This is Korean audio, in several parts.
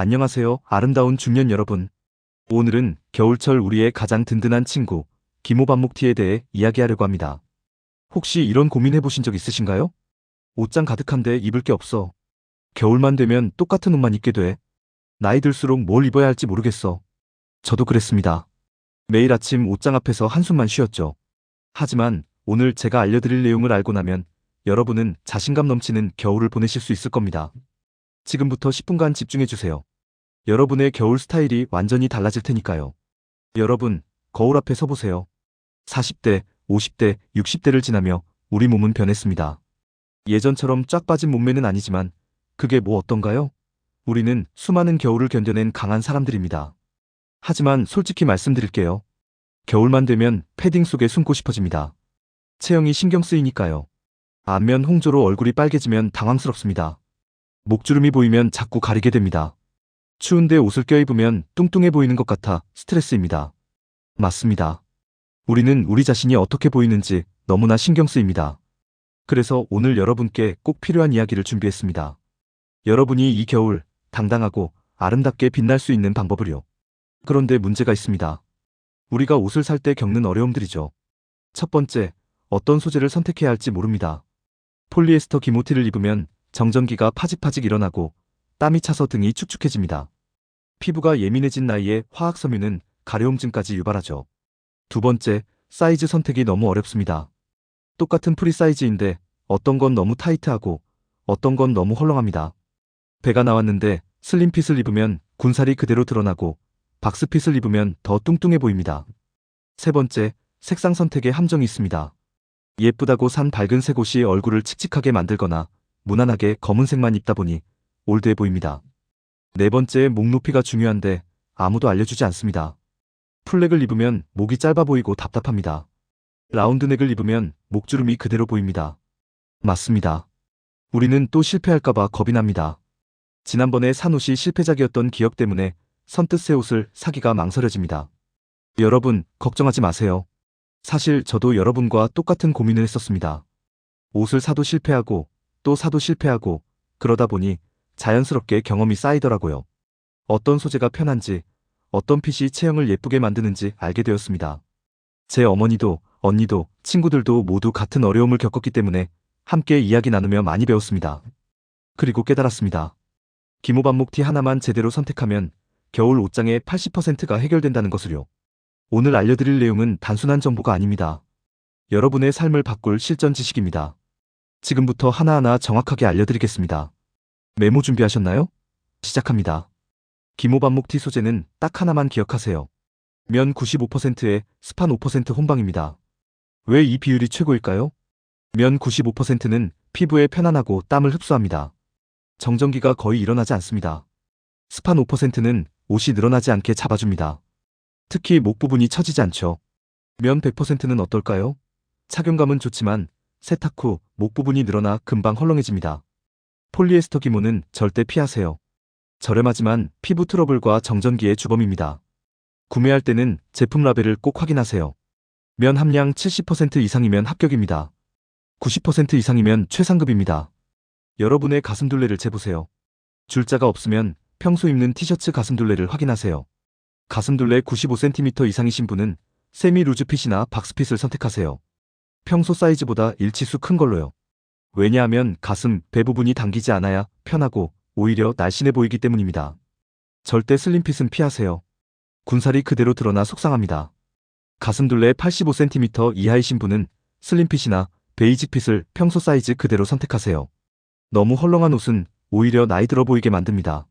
안녕하세요, 아름다운 중년 여러분. 오늘은 겨울철 우리의 가장 든든한 친구, 기모반목티에 대해 이야기하려고 합니다. 혹시 이런 고민 해보신 적 있으신가요? 옷장 가득한데 입을 게 없어. 겨울만 되면 똑같은 옷만 입게 돼. 나이 들수록 뭘 입어야 할지 모르겠어. 저도 그랬습니다. 매일 아침 옷장 앞에서 한숨만 쉬었죠. 하지만 오늘 제가 알려드릴 내용을 알고 나면 여러분은 자신감 넘치는 겨울을 보내실 수 있을 겁니다. 지금부터 10분간 집중해주세요. 여러분의 겨울 스타일이 완전히 달라질 테니까요. 여러분, 거울 앞에 서보세요. 40대, 50대, 60대를 지나며 우리 몸은 변했습니다. 예전처럼 쫙 빠진 몸매는 아니지만 그게 뭐 어떤가요? 우리는 수많은 겨울을 견뎌낸 강한 사람들입니다. 하지만 솔직히 말씀드릴게요. 겨울만 되면 패딩 속에 숨고 싶어집니다. 체형이 신경 쓰이니까요. 안면 홍조로 얼굴이 빨개지면 당황스럽습니다. 목주름이 보이면 자꾸 가리게 됩니다. 추운데 옷을 껴입으면 뚱뚱해 보이는 것 같아 스트레스입니다. 맞습니다. 우리는 우리 자신이 어떻게 보이는지 너무나 신경 쓰입니다. 그래서 오늘 여러분께 꼭 필요한 이야기를 준비했습니다. 여러분이 이 겨울 당당하고 아름답게 빛날 수 있는 방법을요. 그런데 문제가 있습니다. 우리가 옷을 살 때 겪는 어려움들이죠. 첫 번째, 어떤 소재를 선택해야 할지 모릅니다. 폴리에스터 기모티를 입으면 정전기가 파직파직 일어나고 땀이 차서 등이 축축해집니다. 피부가 예민해진 나이에 화학섬유는 가려움증까지 유발하죠. 두 번째, 사이즈 선택이 너무 어렵습니다. 똑같은 프리 사이즈인데 어떤 건 너무 타이트하고 어떤 건 너무 헐렁합니다. 배가 나왔는데 슬림핏을 입으면 군살이 그대로 드러나고 박스핏을 입으면 더 뚱뚱해 보입니다. 세 번째, 색상 선택에 함정이 있습니다. 예쁘다고 산 밝은 색 옷이 얼굴을 칙칙하게 만들거나 무난하게 검은색만 입다 보니 올드해 보입니다. 네 번째, 목 높이가 중요한데 아무도 알려주지 않습니다. 풀넥을 입으면 목이 짧아 보이고 답답합니다. 라운드넥을 입으면 목주름이 그대로 보입니다. 맞습니다. 우리는 또 실패할까봐 겁이 납니다. 지난번에 산 옷이 실패작이었던 기억 때문에 선뜻 새 옷을 사기가 망설여집니다. 여러분, 걱정하지 마세요. 사실 저도 여러분과 똑같은 고민을 했었습니다. 옷을 사도 실패하고 또 사도 실패하고 그러다 보니 자연스럽게 경험이 쌓이더라고요. 어떤 소재가 편한지, 어떤 핏이 체형을 예쁘게 만드는지 알게 되었습니다. 제 어머니도, 언니도, 친구들도 모두 같은 어려움을 겪었기 때문에 함께 이야기 나누며 많이 배웠습니다. 그리고 깨달았습니다. 기모반목티 하나만 제대로 선택하면 겨울 옷장의 80%가 해결된다는 것을요. 오늘 알려드릴 내용은 단순한 정보가 아닙니다. 여러분의 삶을 바꿀 실전 지식입니다. 지금부터 하나하나 정확하게 알려드리겠습니다. 메모 준비하셨나요? 시작합니다. 기모반목티 소재는 딱 하나만 기억하세요. 면 95%에 스판 5% 혼방입니다. 왜 이 비율이 최고일까요? 면 95%는 피부에 편안하고 땀을 흡수합니다. 정전기가 거의 일어나지 않습니다. 스판 5%는 옷이 늘어나지 않게 잡아줍니다. 특히 목 부분이 처지지 않죠. 면 100%는 어떨까요? 착용감은 좋지만 세탁 후 목 부분이 늘어나 금방 헐렁해집니다. 폴리에스터 기모는 절대 피하세요. 저렴하지만 피부 트러블과 정전기의 주범입니다. 구매할 때는 제품 라벨을 꼭 확인하세요. 면 함량 70% 이상이면 합격입니다. 90% 이상이면 최상급입니다. 여러분의 가슴둘레를 재보세요. 줄자가 없으면 평소 입는 티셔츠 가슴둘레를 확인하세요. 가슴둘레 95cm 이상이신 분은 세미 루즈핏이나 박스핏을 선택하세요. 평소 사이즈보다 일치수 큰 걸로요. 왜냐하면 가슴, 배 부분이 당기지 않아야 편하고 오히려 날씬해 보이기 때문입니다. 절대 슬림핏은 피하세요. 군살이 그대로 드러나 속상합니다. 가슴둘레 85cm 이하이신 분은 슬림핏이나 베이직핏을 평소 사이즈 그대로 선택하세요. 너무 헐렁한 옷은 오히려 나이 들어 보이게 만듭니다.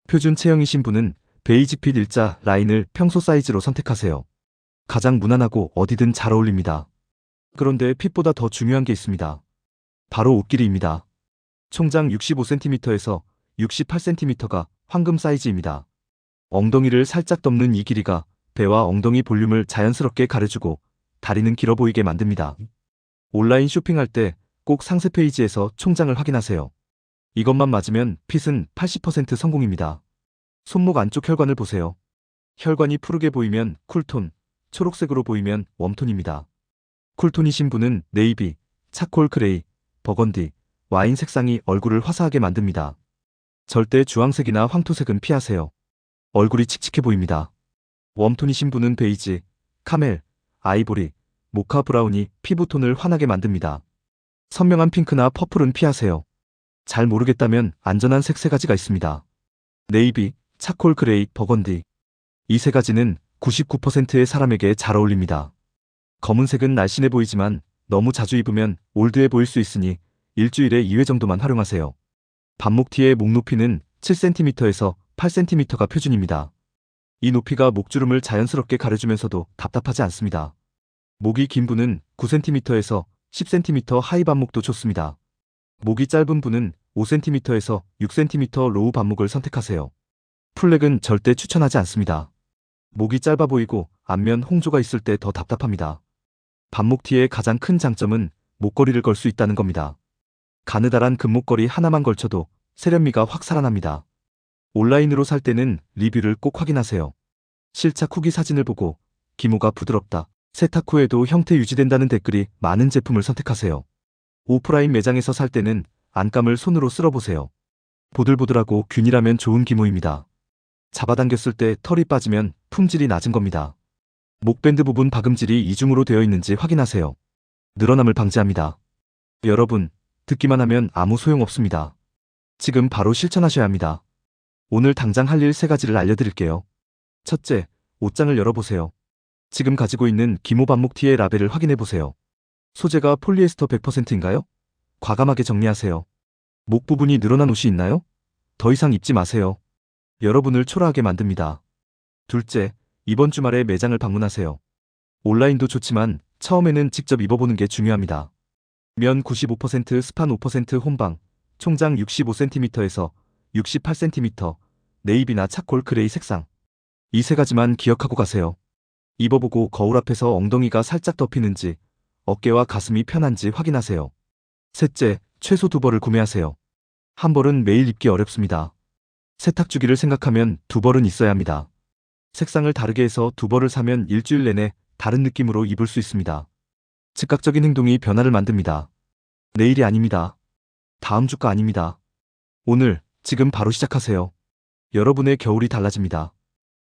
표준 체형이신 분은 베이직핏 일자 라인을 평소 사이즈로 선택하세요. 가장 무난하고 어디든 잘 어울립니다. 그런데 핏보다 더 중요한 게 있습니다. 바로 옷 길이입니다. 총장 65cm에서 68cm가 황금 사이즈입니다. 엉덩이를 살짝 덮는 이 길이가 배와 엉덩이 볼륨을 자연스럽게 가려주고 다리는 길어 보이게 만듭니다. 온라인 쇼핑할 때 꼭 상세 페이지에서 총장을 확인하세요. 이것만 맞으면 핏은 80% 성공입니다. 손목 안쪽 혈관을 보세요. 혈관이 푸르게 보이면 쿨톤, 초록색으로 보이면 웜톤입니다. 쿨톤이신 분은 네이비, 차콜 그레이, 버건디, 와인 색상이 얼굴을 화사하게 만듭니다. 절대 주황색이나 황토색은 피하세요. 얼굴이 칙칙해 보입니다. 웜톤이신 분은 베이지, 카멜, 아이보리, 모카 브라운이 피부톤을 환하게 만듭니다. 선명한 핑크나 퍼플은 피하세요. 잘 모르겠다면 안전한 색 세 가지가 있습니다. 네이비, 차콜 그레이, 버건디. 이 세 가지는 99%의 사람에게 잘 어울립니다. 검은색은 날씬해 보이지만 너무 자주 입으면 올드해 보일 수 있으니 일주일에 2회 정도만 활용하세요. 반목티의 목 높이는 7cm에서 8cm가 표준입니다. 이 높이가 목주름을 자연스럽게 가려주면서도 답답하지 않습니다. 목이 긴 분은 9cm에서 10cm 하이 반목도 좋습니다. 목이 짧은 분은 5cm에서 6cm 로우 반목을 선택하세요. 풀넥은 절대 추천하지 않습니다. 목이 짧아 보이고 앞면 홍조가 있을 때 더 답답합니다. 반목티의 가장 큰 장점은 목걸이를 걸 수 있다는 겁니다. 가느다란 금목걸이 하나만 걸쳐도 세련미가 확 살아납니다. 온라인으로 살 때는 리뷰를 꼭 확인하세요. 실착 후기 사진을 보고 기모가 부드럽다, 세탁 후에도 형태 유지된다는 댓글이 많은 제품을 선택하세요. 오프라인 매장에서 살 때는 안감을 손으로 쓸어보세요. 보들보들하고 균일하면 좋은 기모입니다. 잡아당겼을 때 털이 빠지면 품질이 낮은 겁니다. 목밴드 부분 박음질이 이중으로 되어 있는지 확인하세요. 늘어남을 방지합니다. 여러분, 듣기만 하면 아무 소용없습니다. 지금 바로 실천하셔야 합니다. 오늘 당장 할 일 3가지를 알려드릴게요. 첫째, 옷장을 열어보세요. 지금 가지고 있는 기모 반목티의 라벨을 확인해보세요. 소재가 폴리에스터 100%인가요? 과감하게 정리하세요. 목 부분이 늘어난 옷이 있나요? 더 이상 입지 마세요. 여러분을 초라하게 만듭니다. 둘째, 이번 주말에 매장을 방문하세요. 온라인도 좋지만 처음에는 직접 입어보는 게 중요합니다. 면 95%, 스판 5% 혼방, 총장 65cm에서 68cm, 네이비나 차콜 그레이 색상. 이 3가지만 기억하고 가세요. 입어보고 거울 앞에서 엉덩이가 살짝 덮이는지, 어깨와 가슴이 편한지 확인하세요. 셋째, 최소 2벌을 구매하세요. 한 벌은 매일 입기 어렵습니다. 세탁 주기를 생각하면 2벌은 있어야 합니다. 색상을 다르게 해서 2벌을 사면 일주일 내내 다른 느낌으로 입을 수 있습니다. 즉각적인 행동이 변화를 만듭니다. 내일이 아닙니다. 다음 주가 아닙니다. 오늘, 지금 바로 시작하세요. 여러분의 겨울이 달라집니다.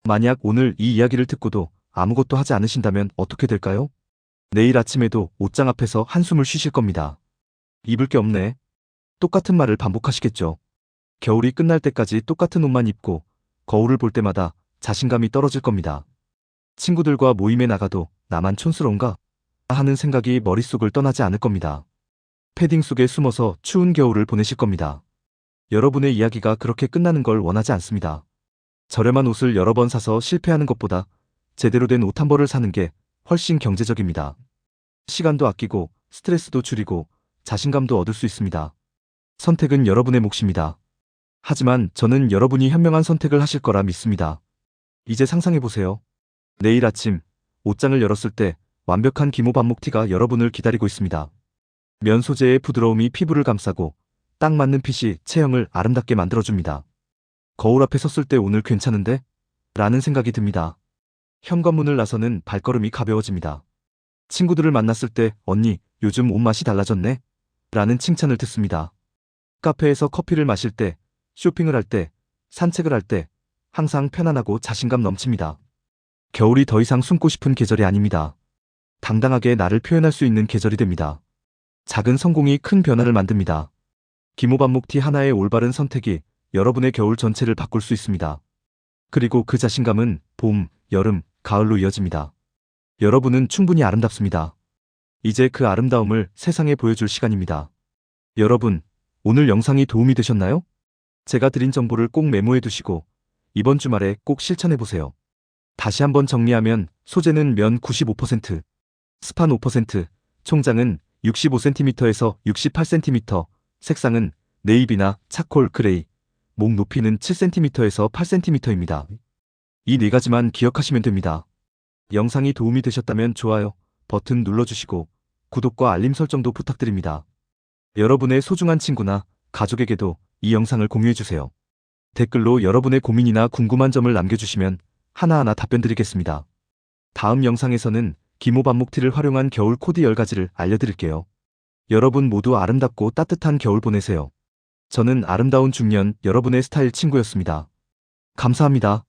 만약 오늘 이 이야기를 듣고도 아무것도 하지 않으신다면 어떻게 될까요? 내일 아침에도 옷장 앞에서 한숨을 쉬실 겁니다. 입을 게 없네. 똑같은 말을 반복하시겠죠. 겨울이 끝날 때까지 똑같은 옷만 입고 거울을 볼 때마다 자신감이 떨어질 겁니다. 친구들과 모임에 나가도 나만 촌스러운가? 하는 생각이 머릿속을 떠나지 않을 겁니다. 패딩 속에 숨어서 추운 겨울을 보내실 겁니다. 여러분의 이야기가 그렇게 끝나는 걸 원하지 않습니다. 저렴한 옷을 여러 번 사서 실패하는 것보다 제대로 된 옷 한 벌을 사는 게 훨씬 경제적입니다. 시간도 아끼고 스트레스도 줄이고 자신감도 얻을 수 있습니다. 선택은 여러분의 몫입니다. 하지만 저는 여러분이 현명한 선택을 하실 거라 믿습니다. 이제 상상해보세요. 내일 아침 옷장을 열었을 때 완벽한 기모 반목티가 여러분을 기다리고 있습니다. 면 소재의 부드러움이 피부를 감싸고 딱 맞는 핏이 체형을 아름답게 만들어줍니다. 거울 앞에 섰을 때 오늘 괜찮은데? 라는 생각이 듭니다. 현관문을 나서는 발걸음이 가벼워집니다. 친구들을 만났을 때 언니, 요즘 옷맛이 달라졌네? 라는 칭찬을 듣습니다. 카페에서 커피를 마실 때, 쇼핑을 할 때, 산책을 할 때 항상 편안하고 자신감 넘칩니다. 겨울이 더 이상 숨고 싶은 계절이 아닙니다. 당당하게 나를 표현할 수 있는 계절이 됩니다. 작은 성공이 큰 변화를 만듭니다. 기모 반목티 하나의 올바른 선택이 여러분의 겨울 전체를 바꿀 수 있습니다. 그리고 그 자신감은 봄, 여름, 가을로 이어집니다. 여러분은 충분히 아름답습니다. 이제 그 아름다움을 세상에 보여줄 시간입니다. 여러분, 오늘 영상이 도움이 되셨나요? 제가 드린 정보를 꼭 메모해 두시고 이번 주말에 꼭 실천해 보세요. 다시 한번 정리하면 소재는 면 95%, 스판 5%, 총장은 65cm에서 68cm, 색상은 네이비나 차콜 그레이, 목 높이는 7cm에서 8cm입니다. 이 4가지만 기억하시면 됩니다. 영상이 도움이 되셨다면 좋아요 버튼 눌러주시고 구독과 알림 설정도 부탁드립니다. 여러분의 소중한 친구나 가족에게도 이 영상을 공유해주세요. 댓글로 여러분의 고민이나 궁금한 점을 남겨주시면 하나하나 답변드리겠습니다. 다음 영상에서는 기모 반목티를 활용한 겨울 코디 10가지를 알려드릴게요. 여러분 모두 아름답고 따뜻한 겨울 보내세요. 저는 아름다운 중년 여러분의 스타일 친구였습니다. 감사합니다.